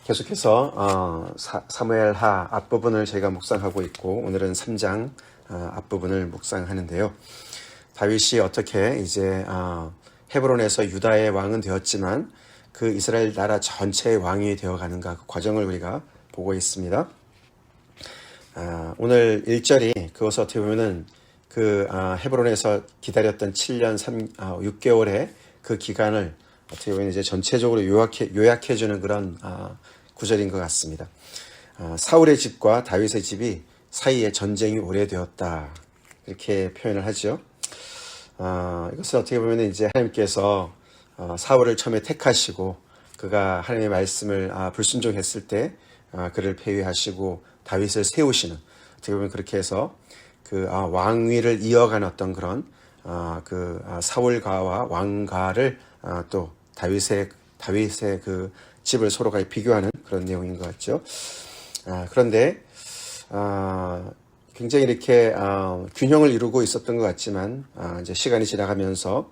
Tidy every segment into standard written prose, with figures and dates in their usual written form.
계속해서 사무엘하 앞부분을 저희가 묵상하고 있고, 오늘은 3장 앞부분을 묵상하는데요. 다윗이 어떻게 이제 헤브론에서 유다의 왕은 되었지만 그 이스라엘 나라 전체의 왕이 되어가는가, 그 과정을 우리가 보고 있습니다. 오늘 1절이 그것을 어떻게 보면은 그 헤브론에서 기다렸던 7년 6개월의 그 기간을 어떻게 보면 이제 전체적으로 요약해주는 그런 구절인 것 같습니다. 사울의 집과 다윗의 집이 사이에 전쟁이 오래되었다, 이렇게 표현을 하죠. 이것을 어떻게 보면 이제 하나님께서 사울을 처음에 택하시고 그가 하나님의 말씀을 불순종했을 때 그를 폐위하시고 다윗을 세우시는, 어떻게 보면 그렇게 해서 그 왕위를 이어가는 어떤 그런 그 사울가와 왕가를 또 다윗의 그 집을 서로가 비교하는 그런 내용인 것 같죠. 그런데 굉장히 이렇게 균형을 이루고 있었던 것 같지만 이제 시간이 지나가면서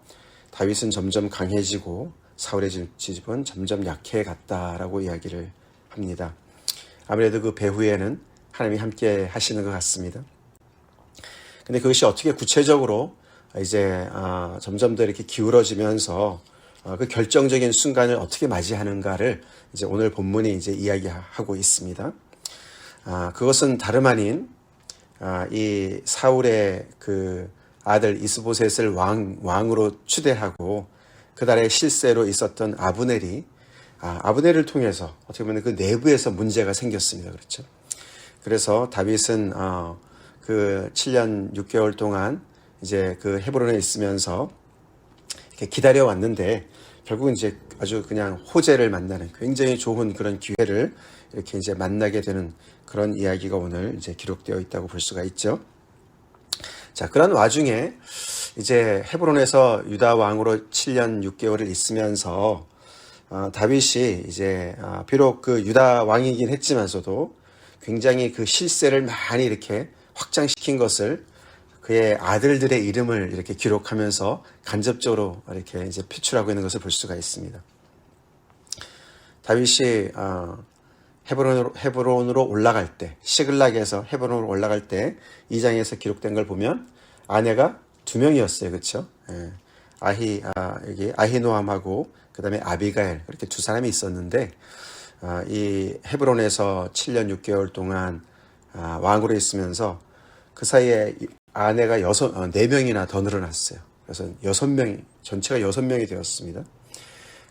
다윗은 점점 강해지고 사울의 집은 점점 약해 갔다라고 이야기를 합니다. 아무래도 그 배후에는 하나님이 함께 하시는 것 같습니다. 근데 그것이 어떻게 구체적으로 이제 점점 더 이렇게 기울어지면서 그 결정적인 순간을 어떻게 맞이하는가를 이제 오늘 본문이 이제 이야기하고 있습니다. 그것은 다름 아닌 이 사울의 그 아들 이스보셋을 왕으로 추대하고 그달의 실세로 있었던 아브넬을 통해서 어떻게 보면 그 내부에서 문제가 생겼습니다. 그렇죠. 그래서 다윗은 그 7년 6개월 동안 이제 그 헤브론에 있으면서 이렇게 기다려 왔는데, 결국은 이제 아주 그냥 호재를 만나는 굉장히 좋은 그런 기회를 이렇게 이제 만나게 되는 그런 이야기가 오늘 이제 기록되어 있다고 볼 수가 있죠. 자, 그런 와중에 이제 헤브론에서 유다 왕으로 7년 6개월을 있으면서 다윗이 이제 비록 그 유다 왕이긴 했지만서도 굉장히 그 실세를 많이 이렇게 확장시킨 것을 그의 아들들의 이름을 이렇게 기록하면서 간접적으로 이렇게 이제 표출하고 있는 것을 볼 수가 있습니다. 다윗이 헤브론으로 올라갈 때, 시글락에서 헤브론으로 올라갈 때 2장에서 기록된 걸 보면 아내가 2명이었어요. 그렇죠? 여기 아히노함하고 그다음에 아비가일, 그렇게 2사람이 있었는데 이 헤브론에서 7년 6개월 동안 왕으로 있으면서 그 사이에 아내가 4명이나 더 늘어났어요. 그래서 6명, 전체가 6명이 되었습니다.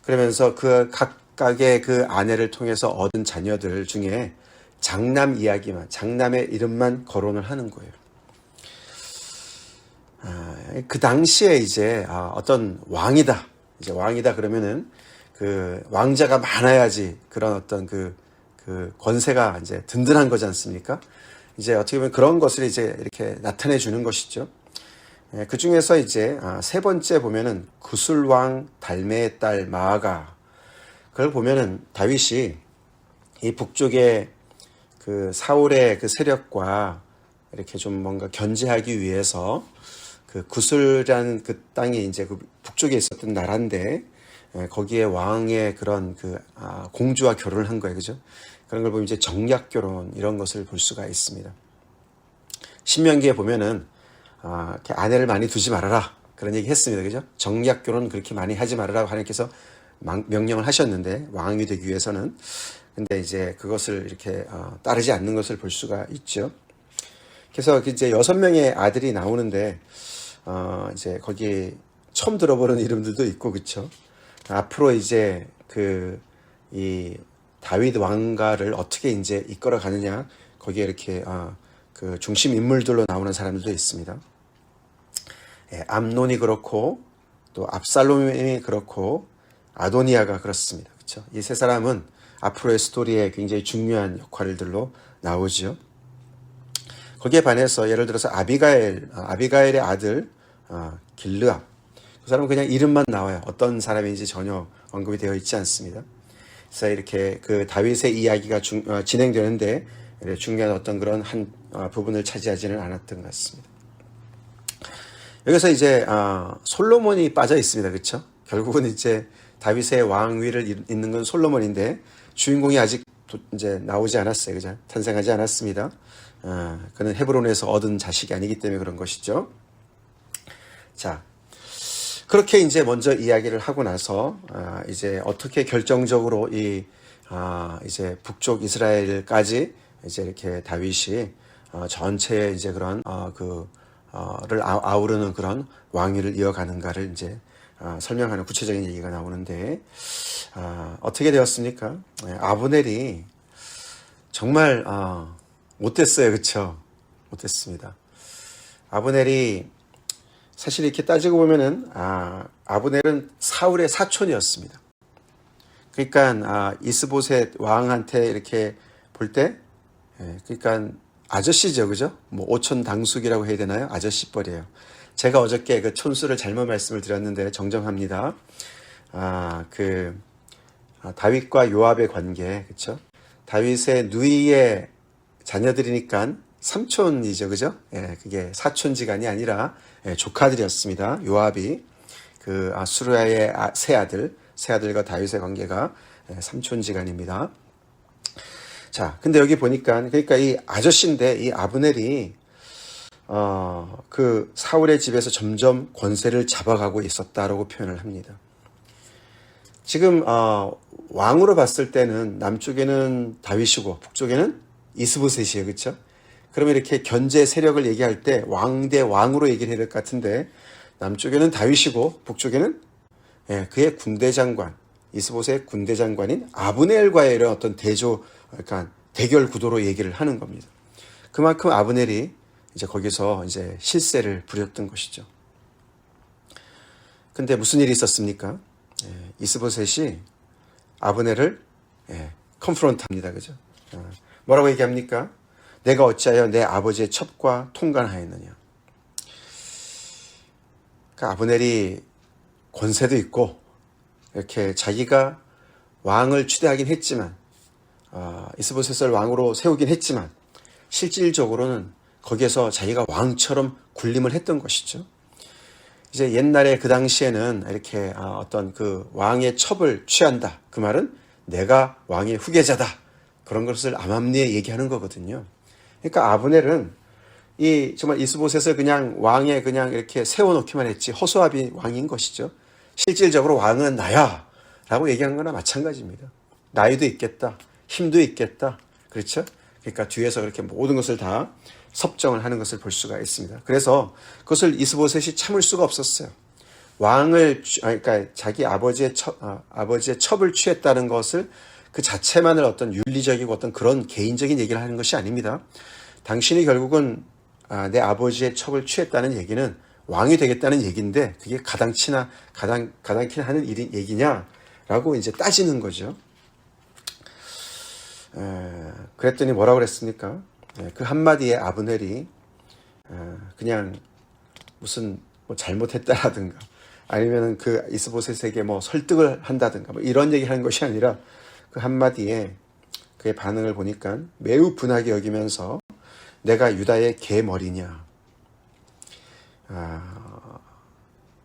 그러면서 그 각각의 그 아내를 통해서 얻은 자녀들 중에 장남의 이름만 거론을 하는 거예요. 그 당시에 이제 어떤 왕이다 그러면은 그 왕자가 많아야지 그런 어떤 그 권세가 이제 든든한 거지 않습니까? 이제 어떻게 보면 그런 것을 이제 이렇게 나타내 주는 것이죠. 그 중에서 이제 세 번째 보면은 구술왕 달메의 딸 마아가, 그걸 보면은 다윗이 이 북쪽의 그 사울의 그 세력과 이렇게 좀 뭔가 견제하기 위해서 그 구술이라는 그 땅이 이제 그 북쪽에 있었던 나라인데 거기에 왕의 그런 그 공주와 결혼을 한 거예요. 그죠? 그런 걸 보면 이제 정략 결혼, 이런 것을 볼 수가 있습니다. 신명기에 보면은 이렇게 아내를 많이 두지 말아라, 그런 얘기 했습니다. 그죠? 정략 결혼 그렇게 많이 하지 말아라고 하나님께서 명령을 하셨는데, 왕이 되기 위해서는. 근데 이제 그것을 이렇게 따르지 않는 것을 볼 수가 있죠. 그래서 이제 6명의 아들이 나오는데 이제 거기 처음 들어보는 이름들도 있고, 그렇죠? 앞으로 이제 이 다윗 왕가를 어떻게 이제 이끌어 가느냐, 거기에 이렇게 그 중심 인물들로 나오는 사람들도 있습니다. 암논이 그렇고, 또 압살롬이 그렇고, 아도니아가 그렇습니다. 그렇죠? 이 세 사람은 앞으로의 스토리에 굉장히 중요한 역할들로 나오죠. 거기에 반해서 예를 들어서 아비가일의 아들 길르압, 그 사람은 그냥 이름만 나와요. 어떤 사람인지 전혀 언급이 되어 있지 않습니다. 그래서 이렇게 그 다윗의 이야기가 진행되는데 중요한 어떤 그런 한 부분을 차지하지는 않았던 것 같습니다. 여기서 이제 솔로몬이 빠져 있습니다. 그렇죠? 결국은 이제 다윗의 왕위를 잇는 건 솔로몬인데 주인공이 아직 이제 나오지 않았어요. 그죠? 탄생하지 않았습니다. 그는 헤브론에서 얻은 자식이 아니기 때문에 그런 것이죠. 자, 그렇게 이제 먼저 이야기를 하고 나서 이제 어떻게 결정적으로 이제 북쪽 이스라엘까지 이제 이렇게 다윗이 전체의 이제 그런 를 아우르는 그런 왕위를 이어가는가를 이제 설명하는 구체적인 얘기가 나오는데 어떻게 되었습니까? 아브넬이 정말 못됐어요, 그렇죠? 못됐습니다. 아브넬이 사실 이렇게 따지고 보면은 아브넬은 사울의 사촌이었습니다. 그러니까 이스보셋 왕한테 이렇게 볼 때, 그러니까 아저씨죠, 그죠? 뭐 오촌 당숙이라고 해야 되나요? 아저씨뻘이에요. 제가 어저께 그 촌수를 잘못 말씀을 드렸는데 정정합니다. 다윗과 요압의 관계, 그렇죠? 다윗의 누이의 자녀들이니까 삼촌이죠, 그죠? 그게 사촌지간이 아니라 조카들이었습니다. 요압이 수르야의 세 아들과 다윗의 관계가 삼촌지간입니다. 자, 근데 여기 보니까 그러니까 이 아저씨인데 이 아브넬이 그 사울의 집에서 점점 권세를 잡아가고 있었다라고 표현을 합니다. 지금 왕으로 봤을 때는 남쪽에는 다윗이고 북쪽에는 이스보셋이에요, 그렇죠? 그러면 이렇게 견제 세력을 얘기할 때 왕 대 왕으로 얘기를 해야 될 것 같은데 남쪽에는 다윗이고 북쪽에는 그의 군대 장관, 이스보셋 군대 장관인 아브넬과의 이런 어떤 그러니까 대결 구도로 얘기를 하는 겁니다. 그만큼 아브넬이 이제 거기서 이제 실세를 부렸던 것이죠. 근데 무슨 일이 있었습니까? 이스보셋이 아브넬을 컨프런트 합니다. 그죠? 뭐라고 얘기합니까? 내가 어찌하여 내 아버지의 첩과 통관하였느냐. 그러니까 아브넬이 권세도 있고 이렇게 자기가 왕을 추대하긴 했지만 이스보셋을 왕으로 세우긴 했지만 실질적으로는 거기에서 자기가 왕처럼 군림을 했던 것이죠. 이제 옛날에 그 당시에는 이렇게 어떤 그 왕의 첩을 취한다. 그 말은 내가 왕의 후계자다. 그런 것을 암암리에 얘기하는 거거든요. 그러니까 아브넬은 정말 이스보셋을 그냥 왕에 그냥 이렇게 세워놓기만 했지 허수아비 왕인 것이죠. 실질적으로 왕은 나야 라고 얘기한 거나 마찬가지입니다. 나이도 있겠다. 힘도 있겠다. 그렇죠? 그러니까 뒤에서 그렇게 모든 것을 다 섭정을 하는 것을 볼 수가 있습니다. 그래서 그것을 이스보셋이 참을 수가 없었어요. 그러니까 자기 아버지의 첩을 취했다는 것을 그 자체만을 어떤 윤리적이고 어떤 그런 개인적인 얘기를 하는 것이 아닙니다. 당신이 결국은 내 아버지의 첩을 취했다는 얘기는 왕이 되겠다는 얘기인데 그게 가당키나 하는 얘기냐라고 이제 따지는 거죠. 그랬더니 뭐라고 그랬습니까? 그 한마디에 아브넬이 그냥 무슨 뭐 잘못했다라든가 아니면은 그 이스보셋에게 뭐 설득을 한다든가 뭐 이런 얘기 하는 것이 아니라 그 한마디에 그의 반응을 보니까 매우 분하게 여기면서 내가 유다의 개머리냐.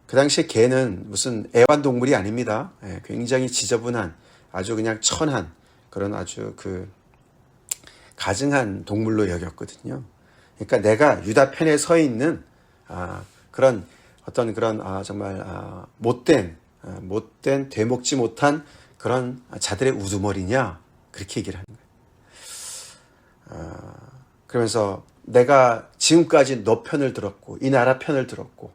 그 당시에 개는 무슨 애완동물이 아닙니다. 굉장히 지저분한 아주 그냥 천한 그런 아주 가증한 동물로 여겼거든요. 그러니까 내가 유다 편에 서 있는 그런 어떤 그런 정말 못된 되먹지 못한 그런 자들의 우두머리냐 그렇게 얘기를 하는 거예요. 그러면서 내가 지금까지 너 편을 들었고 이 나라 편을 들었고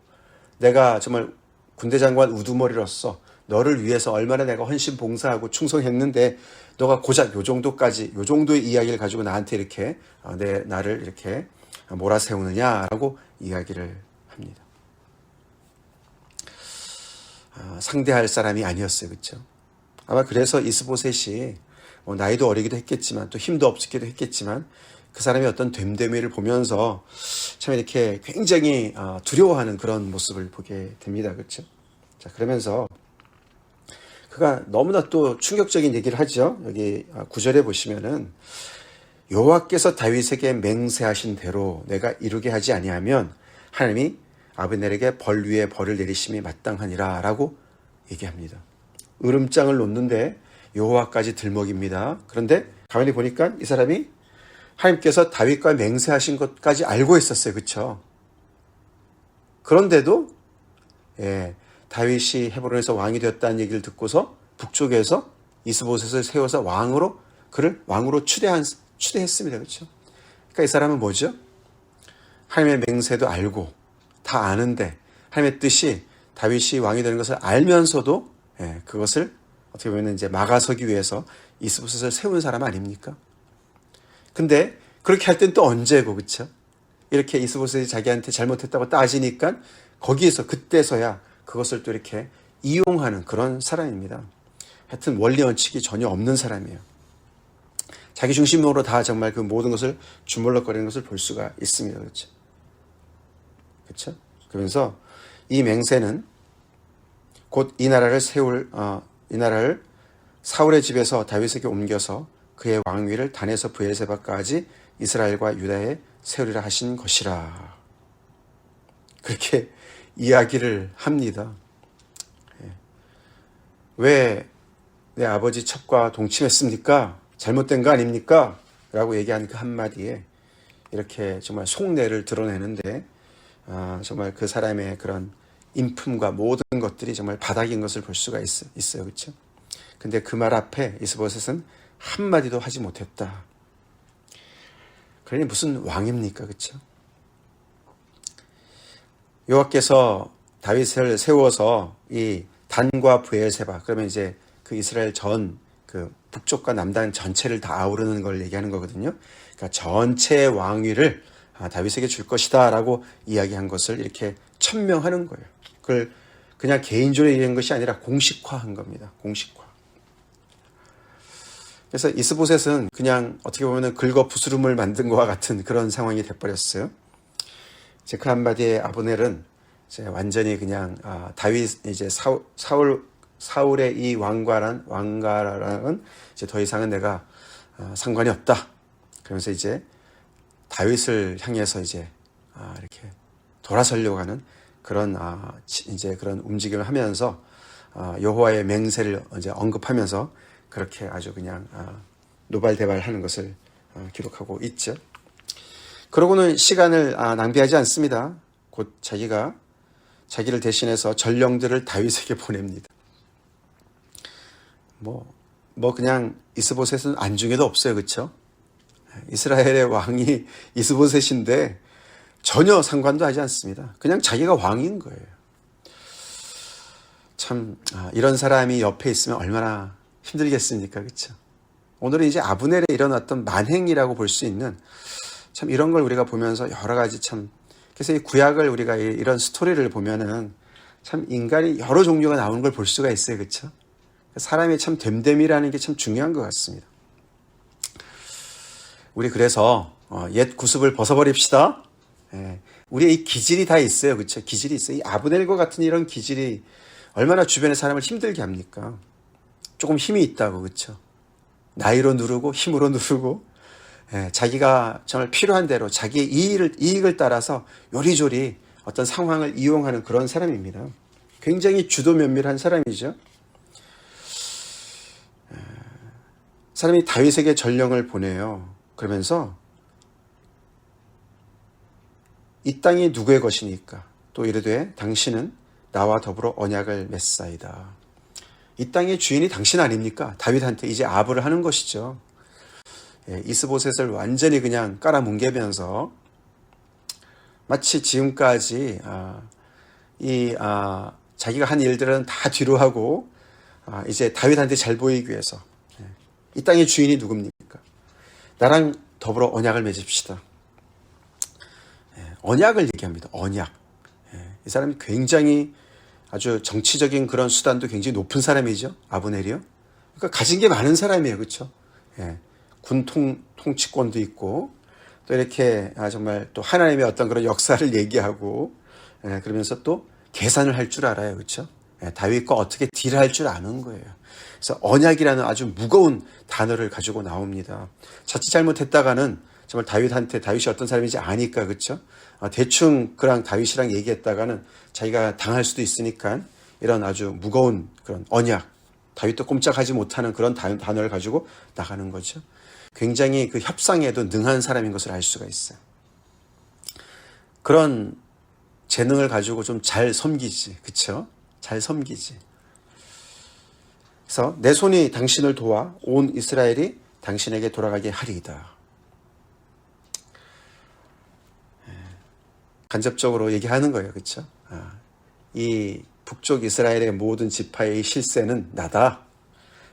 내가 정말 군대 장관 우두머리로서 너를 위해서 얼마나 내가 헌신 봉사하고 충성했는데 너가 고작 요 정도의 이야기를 가지고 나한테 이렇게 나를 이렇게 몰아세우느냐라고 이야기를 합니다. 상대할 사람이 아니었어요. 그렇죠? 아마 그래서 이스보셋이 나이도 어리기도 했겠지만 또 힘도 없기도 했겠지만 그 사람의 어떤 됨됨이를 보면서 참 이렇게 굉장히 두려워하는 그런 모습을 보게 됩니다. 그렇죠? 자, 그러면서 그가 너무나 또 충격적인 얘기를 하죠. 여기 9절에 보시면은 여호와께서 다윗에게 맹세하신 대로 내가 이루게 하지 아니하면 하나님이 아브넬에게 벌 위에 벌을 내리심이 마땅하니라 라고 얘기합니다. 으름장을 놓는데 여호와까지 들먹입니다. 그런데 가만히 보니까 이 사람이 하나님께서 다윗과 맹세하신 것까지 알고 있었어요. 그렇죠? 그런데도 다윗이 헤브론에서 왕이 되었다는 얘기를 듣고서 북쪽에서 이스보셋을 세워서 그를 왕으로 추대했습니다. 그렇죠? 그러니까 이 사람은 뭐죠? 하나님의 맹세도 알고 다 아는데 하나님의 뜻이 다윗이 왕이 되는 것을 알면서도 그것을 어떻게 보면 이제 막아서기 위해서 이스보셋을 세운 사람 아닙니까? 근데 그렇게 할 땐 또 언제고, 그렇죠? 이렇게 이스보셋이 자기한테 잘못했다고 따지니까 거기에서 그때서야 그것을 또 이렇게 이용하는 그런 사람입니다. 하여튼 원리 원칙이 전혀 없는 사람이에요. 자기 중심으로 다 정말 그 모든 것을 주물럭거리는 것을 볼 수가 있습니다. 그렇죠? 그렇죠? 그러면서 이 맹세는 곧 이 나라를 사울의 집에서 다윗에게 옮겨서 그의 왕위를 단에서 브엘세바까지 이스라엘과 유다에 세우리라 하신 것이라. 그렇게 이야기를 합니다. 왜 내 아버지 첩과 동침했습니까? 잘못된 거 아닙니까? 라고 얘기한 그 한마디에 이렇게 정말 속내를 드러내는데 정말 그 사람의 그런 인품과 모든 것들이 정말 바닥인 것을 볼 수가 있어요. 그렇죠? 근데 그 말 앞에 이스보셋은 한마디도 하지 못했다. 그러니 무슨 왕입니까? 그렇죠? 여호와께서 다윗을 세워서 이 단과 브엘세바, 그러면 이제 그 이스라엘 그 북쪽과 남단 전체를 다 아우르는 걸 얘기하는 거거든요. 그러니까 전체 왕위를 다윗에게 줄 것이다 라고 이야기한 것을 이렇게 천명하는 거예요. 그걸 그냥 개인적으로 얘기한 것이 아니라 공식화한 겁니다. 공식화. 그래서 이스보셋은 그냥 어떻게 보면 긁어 부스름을 만든 것과 같은 그런 상황이 돼버렸어요. 이제 그 한마디에 아브넬은 이제 완전히 그냥 다윗 이제 사울의 이 왕가랑은 이제 더 이상은 내가 상관이 없다. 그러면서 이제 다윗을 향해서 이제 이렇게 돌아서려고 하는 그런 이제 그런 움직임을 하면서 여호와의 맹세를 이제 언급하면서 그렇게 아주 그냥 노발대발하는 것을 기록하고 있죠. 그러고는 시간을 낭비하지 않습니다. 곧 자기를 대신해서 전령들을 다윗에게 보냅니다. 뭐 그냥 이스보셋은 안중에도 없어요. 그렇죠? 이스라엘의 왕이 이스보셋인데 전혀 상관도 하지 않습니다. 그냥 자기가 왕인 거예요. 참 이런 사람이 옆에 있으면 얼마나 힘들겠습니까? 그렇죠? 오늘은 이제 아브넬에 일어났던 만행이라고 볼 수 있는 참 이런 걸 우리가 보면서 여러 가지 참 그래서 이 구약을 우리가 이런 스토리를 보면은 참 인간이 여러 종류가 나오는 걸 볼 수가 있어요. 그렇죠? 사람의 참 됨됨이라는 게 참 중요한 것 같습니다. 우리 그래서 옛 구습을 벗어버립시다. 우리의 이 기질이 다 있어요. 그렇죠? 기질이 있어요. 이 아브넬과 같은 이런 기질이 얼마나 주변의 사람을 힘들게 합니까? 조금 힘이 있다고, 그렇죠? 나이로 누르고 힘으로 누르고 자기가 정말 필요한 대로 자기의 이익을 따라서 요리조리 어떤 상황을 이용하는 그런 사람입니다. 굉장히 주도 면밀한 사람이죠. 사람이 다윗에게 전령을 보내요. 그러면서 이 땅이 누구의 것이니까 또 이르되 당신은 나와 더불어 언약을 맺사이다. 이 땅의 주인이 당신 아닙니까? 다윗한테 이제 아부를 하는 것이죠. 이스보셋을 완전히 그냥 깔아뭉개면서 마치 지금까지 자기가 한 일들은 다 뒤로 하고 이제 다윗한테 잘 보이기 위해서 이 땅의 주인이 누굽니까? 나랑 더불어 언약을 맺읍시다. 언약을 얘기합니다. 언약. 이 사람이 굉장히 아주 정치적인 그런 수단도 굉장히 높은 사람이죠. 아브넬이요. 그러니까 가진 게 많은 사람이에요. 그렇죠? 군 통치권도 있고 또 이렇게 정말 또 하나님의 어떤 그런 역사를 얘기하고 그러면서 또 계산을 할 줄 알아요. 그렇죠? 다윗과 어떻게 딜할 줄 아는 거예요. 그래서 언약이라는 아주 무거운 단어를 가지고 나옵니다. 자칫 잘못했다가는 정말 다윗이 어떤 사람인지 아니까, 그렇죠? 대충 그랑 다윗이랑 얘기했다가는 자기가 당할 수도 있으니까 이런 아주 무거운 그런 언약, 다윗도 꼼짝하지 못하는 그런 단어를 가지고 나가는 거죠. 굉장히 그 협상에도 능한 사람인 것을 알 수가 있어요. 그런 재능을 가지고 좀 잘 섬기지, 그쵸? 잘 섬기지. 그래서 내 손이 당신을 도와 온 이스라엘이 당신에게 돌아가게 하리이다. 간접적으로 얘기하는 거예요, 그렇죠? 이 북쪽 이스라엘의 모든 지파의 실세는 나다.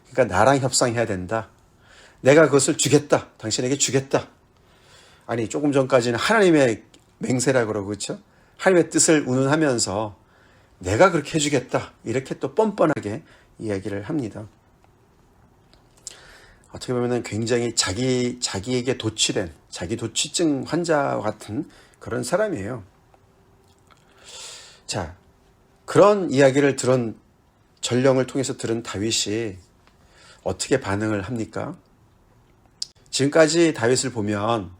그러니까 나랑 협상해야 된다. 내가 그것을 주겠다. 당신에게 주겠다. 아니 조금 전까지는 하나님의 맹세라 그러고 그렇죠? 하나님의 뜻을 운운하면서 내가 그렇게 해주겠다. 이렇게 또 뻔뻔하게 이야기를 합니다. 어떻게 보면 굉장히 자기에게 도취된 자기 도취증 환자와 같은 그런 사람이에요. 자, 그런 이야기를 들은 전령을 통해서 들은 다윗이 어떻게 반응을 합니까? 지금까지 다윗을 보면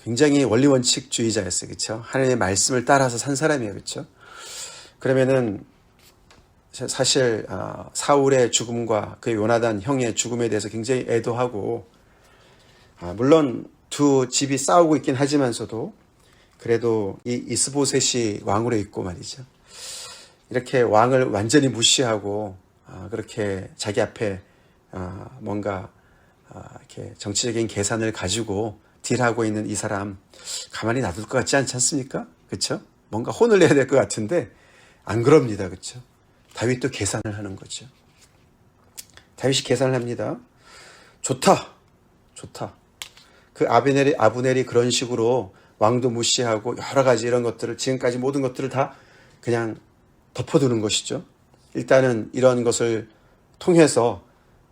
굉장히 원리원칙주의자였어요. 그렇죠? 하나님의 말씀을 따라서 산 사람이에요. 그렇죠? 그러면은 사실 사울의 죽음과 그 요나단 형의 죽음에 대해서 굉장히 애도하고 물론 두 집이 싸우고 있긴 하지만서도 그래도 이 이스보셋이 왕으로 있고 말이죠. 이렇게 왕을 완전히 무시하고 그렇게 자기 앞에 뭔가 이렇게 정치적인 계산을 가지고 딜하고 있는 이 사람 가만히 놔둘 것 같지 않지 않습니까? 그렇죠? 뭔가 혼을 내야 될 것 같은데 안 그럽니다. 그렇죠? 다윗도 계산을 하는 거죠. 다윗이 계산을 합니다. 좋다. 그 아브넬이 그런 식으로 왕도 무시하고 여러 가지 이런 것들을 지금까지 모든 것들을 다 그냥 덮어두는 것이죠. 일단은 이런 것을 통해서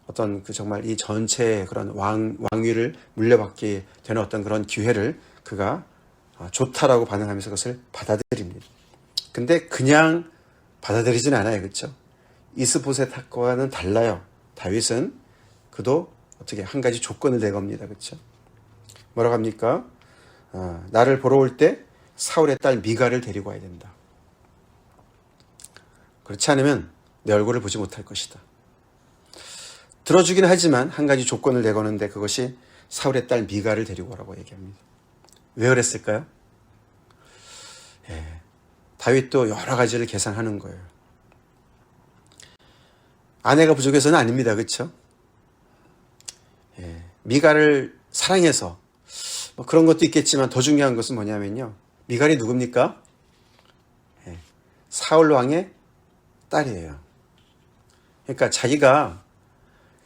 어떤 그 정말 이 전체의 그런 왕위를 물려받게 되는 어떤 그런 기회를 그가 좋다라고 반응하면서 그것을 받아들입니다. 근데 그냥 받아들이진 않아요. 그렇죠? 이스보셋과는 달라요. 다윗은 그도 어떻게 한 가지 조건을 내겁니다. 그렇죠? 뭐라고 합니까? 나를 보러 올 때 사울의 딸 미갈을 데리고 와야 된다. 그렇지 않으면 내 얼굴을 보지 못할 것이다. 들어주긴 하지만 한 가지 조건을 내거는데 그것이 사울의 딸 미갈을 데리고 오라고 얘기합니다. 왜 그랬을까요? 다윗도 여러 가지를 계산하는 거예요. 아내가 부족해서는 아닙니다. 그렇죠? 미갈을 사랑해서 뭐 그런 것도 있겠지만 더 중요한 것은 뭐냐면요. 미갈이 누굽니까? 사울 왕의 딸이에요. 그러니까 자기가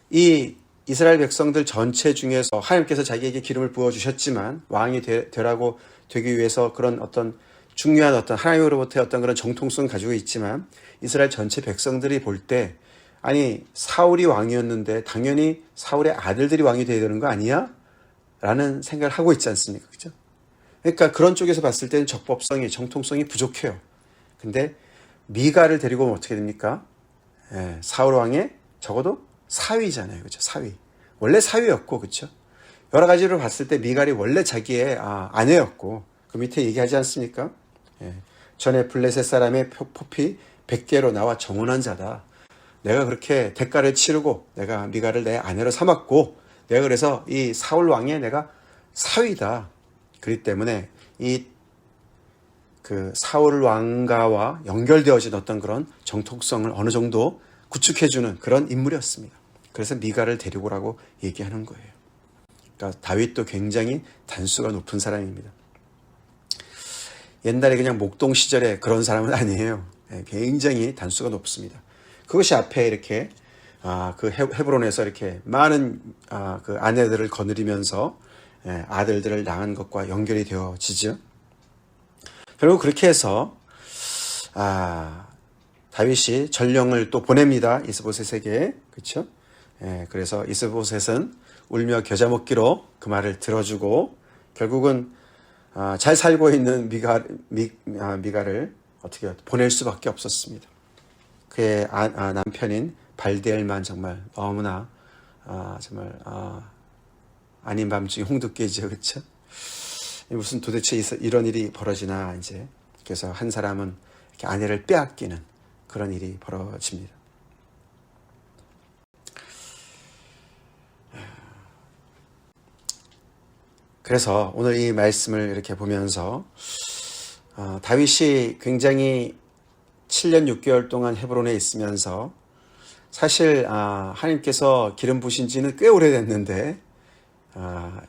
이 이스라엘 백성들 전체 중에서 하나님께서 자기에게 기름을 부어주셨지만 왕이 되기 위해서 그런 어떤 중요한 어떤 하나님으로부터의 어떤 그런 정통성을 가지고 있지만 이스라엘 전체 백성들이 볼 때 아니 사울이 왕이었는데 당연히 사울의 아들들이 왕이 되어야 되는 거 아니야? 라는 생각을 하고 있지 않습니까? 그죠? 그러니까 그런 쪽에서 봤을 때는 적법성이 정통성이 부족해요. 근데 미갈을 데리고 오면 어떻게 됩니까? 사울 왕의 적어도 사위잖아요. 그죠? 사위. 원래 사위였고, 그쵸? 여러 가지로 봤을 때 미갈이 원래 자기의 아내였고, 그 밑에 얘기하지 않습니까? 전에 블레셋 사람의 포피 100개로 나와 정혼한 자다. 내가 그렇게 대가를 치르고, 내가 미갈을 내 아내로 삼았고, 내가 그래서 이 사울 왕의 내가 사위다. 그렇기 때문에 그 사울 왕가와 연결되어진 어떤 그런 정통성을 어느 정도 구축해주는 그런 인물이었습니다. 그래서 미갈을 데리고 오라고 얘기하는 거예요. 그러니까 다윗도 굉장히 단수가 높은 사람입니다. 옛날에 그냥 목동 시절에 그런 사람은 아니에요. 굉장히 단수가 높습니다. 그것이 앞에 이렇게 그 헤브론에서 이렇게 많은 그 아내들을 거느리면서 아들들을 낳은 것과 연결이 되어지죠. 결국 그렇게 해서 다윗이 전령을 또 보냅니다. 이스보셋에게. 그렇죠? 그래서 이스보셋은 울며 겨자 먹기로 그 말을 들어주고 결국은 잘 살고 있는 미갈을 어떻게 보낼 수밖에 없었습니다. 그의 남편인 발디엘만 정말 너무나 정말 아닌 밤중에 홍두깨지요. 그렇죠? 무슨 도대체 이런 일이 벌어지나 이제 그래서 한 사람은 이렇게 아내를 빼앗기는 그런 일이 벌어집니다. 그래서 오늘 이 말씀을 이렇게 보면서 다윗이 굉장히 7년 6개월 동안 헤브론에 있으면서 사실 하나님께서 기름 부으신 지는 꽤 오래됐는데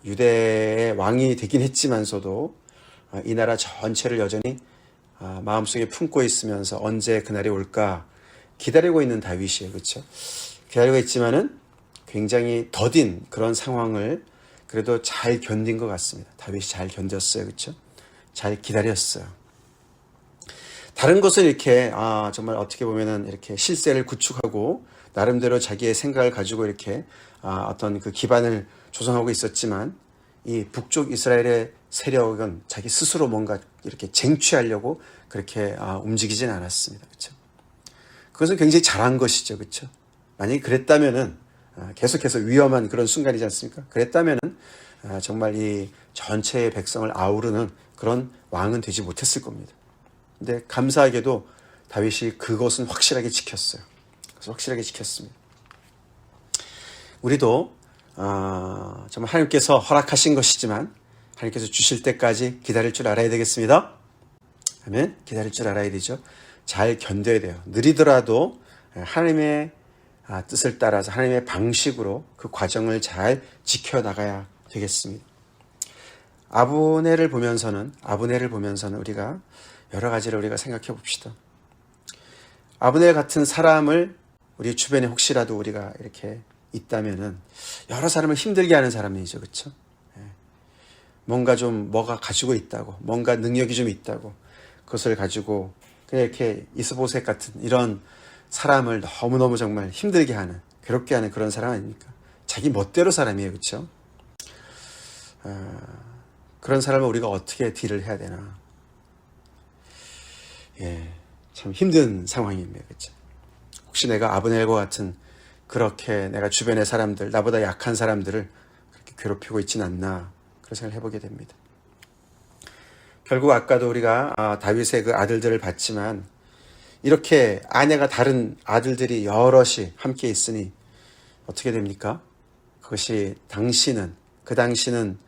유대의 왕이 되긴 했지만서도 이 나라 전체를 여전히 마음속에 품고 있으면서 언제 그날이 올까 기다리고 있는 다윗이에요. 그렇죠? 기다리고 있지만은 굉장히 더딘 그런 상황을 그래도 잘 견딘 것 같습니다. 다윗이 잘 견뎠어요. 그렇죠? 잘 기다렸어요. 다른 것을 이렇게 정말 어떻게 보면은 이렇게 실세를 구축하고 나름대로 자기의 생각을 가지고 이렇게 어떤 그 기반을 조성하고 있었지만 이 북쪽 이스라엘의 세력은 자기 스스로 뭔가 이렇게 쟁취하려고 그렇게 움직이진 않았습니다. 그렇죠? 그것은 굉장히 잘한 것이죠. 그렇죠? 만약에 그랬다면은 계속해서 위험한 그런 순간이지 않습니까? 그랬다면은 정말 이 전체의 백성을 아우르는 그런 왕은 되지 못했을 겁니다. 근데 감사하게도 다윗이 그것은 확실하게 지켰어요. 그래서 확실하게 지켰습니다. 우리도 정말 하나님께서 허락하신 것이지만 하나님께서 주실 때까지 기다릴 줄 알아야 되겠습니다. 아멘. 기다릴 줄 알아야 되죠. 잘 견뎌야 돼요. 느리더라도 하나님의 뜻을 따라서 하나님의 방식으로 그 과정을 잘 지켜나가야 되겠습니다. 아브넬을 보면서는 우리가 여러 가지를 우리가 생각해 봅시다. 아브넬 같은 사람을 우리 주변에 혹시라도 우리가 이렇게 있다면은 여러 사람을 힘들게 하는 사람이죠. 그렇죠? 뭐가 가지고 있다고, 뭔가 능력이 좀 있다고 그것을 가지고 그냥 이렇게 이스보셋 같은 이런 사람을 너무너무 정말 힘들게 하는, 괴롭게 하는 그런 사람 아닙니까? 자기 멋대로 사람이에요. 그렇죠? 그런 사람을 우리가 어떻게 딜을 해야 되나? 참 힘든 상황입니다. 그렇죠? 혹시 내가 아브넬과 같은 그렇게 내가 주변의 사람들, 나보다 약한 사람들을 그렇게 괴롭히고 있지는 않나 그런 생각을 해보게 됩니다. 결국 아까도 우리가 다윗의 그 아들들을 봤지만 이렇게 아내가 다른 아들들이 여럿이 함께 있으니 어떻게 됩니까? 그것이 그 당시는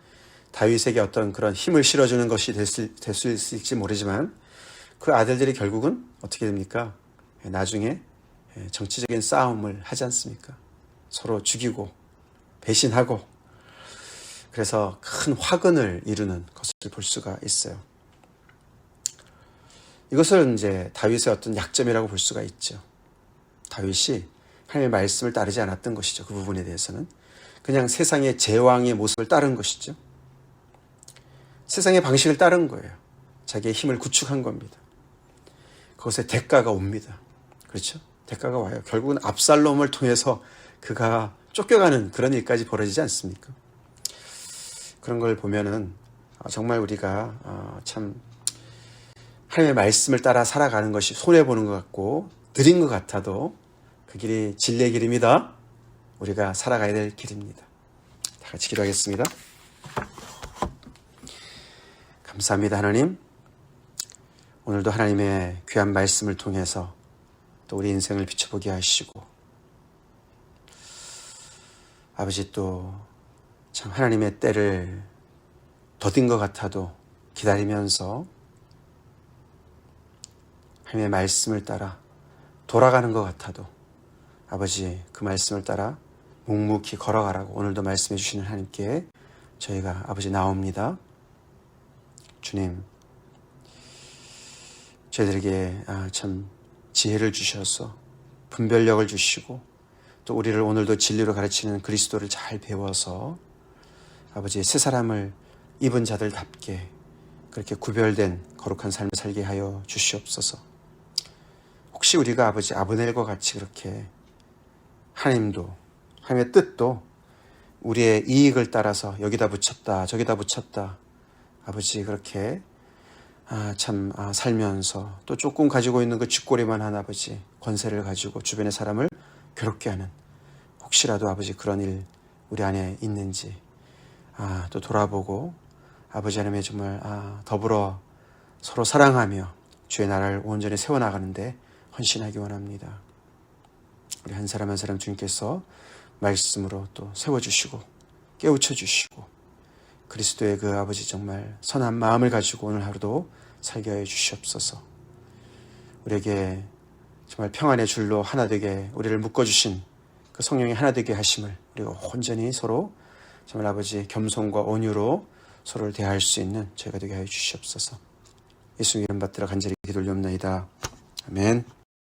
다윗에게 어떤 그런 힘을 실어주는 것이 될 수 있을지 모르지만 그 아들들이 결국은 어떻게 됩니까? 나중에 정치적인 싸움을 하지 않습니까? 서로 죽이고 배신하고 그래서 큰 화근을 이루는 것을 볼 수가 있어요. 이것을 이제 다윗의 어떤 약점이라고 볼 수가 있죠. 다윗이 하나님의 말씀을 따르지 않았던 것이죠. 그 부분에 대해서는 그냥 세상의 제왕의 모습을 따른 것이죠. 세상의 방식을 따른 거예요. 자기의 힘을 구축한 겁니다. 그것의 대가가 옵니다. 그렇죠? 대가가 와요. 결국은 압살롬을 통해서 그가 쫓겨가는 그런 일까지 벌어지지 않습니까? 그런 걸 보면은 정말 우리가 참 하나님의 말씀을 따라 살아가는 것이 손해보는 것 같고 느린 것 같아도 그 길이 진리의 길입니다. 우리가 살아가야 될 길입니다. 다 같이 기도하겠습니다. 감사합니다. 하나님, 오늘도 하나님의 귀한 말씀을 통해서 또 우리 인생을 비춰보게 하시고 아버지 또 참 하나님의 때를 더딘 것 같아도 기다리면서 하나님의 말씀을 따라 돌아가는 것 같아도 아버지 그 말씀을 따라 묵묵히 걸어가라고 오늘도 말씀해 주시는 하나님께 저희가 아버지 나옵니다. 주님, 저희들에게 참 지혜를 주셔서 분별력을 주시고 또 우리를 오늘도 진리로 가르치는 그리스도를 잘 배워서 아버지 새 사람을 입은 자들답게 그렇게 구별된 거룩한 삶을 살게 하여 주시옵소서. 혹시 우리가 아버지 아브넬과 같이 그렇게 하나님의 뜻도 우리의 이익을 따라서 여기다 붙였다 저기다 붙였다 아버지 그렇게 살면서 또 조금 가지고 있는 그 쥐꼬리만 한 아버지 권세를 가지고 주변의 사람을 괴롭게 하는 혹시라도 아버지 그런 일 우리 안에 있는지 또 돌아보고 아버지 하나님의 정말 더불어 서로 사랑하며 주의 나라를 온전히 세워나가는데 헌신하기 원합니다. 우리 한 사람 한 사람 주님께서 말씀으로 또 세워주시고 깨우쳐주시고 그리스도의 그 아버지 정말 선한 마음을 가지고 오늘 하루도 살게 하여 주시옵소서. 우리에게 정말 평안의 줄로 하나 되게 우리를 묶어주신 그 성령의 하나 되게 하심을 우리가 온전히 서로 정말 아버지 겸손과 온유로 서로를 대할 수 있는 저희가 되게 하여 주시옵소서. 예수 이름 받들어 간절히 기도 올리옵나이다. 아멘.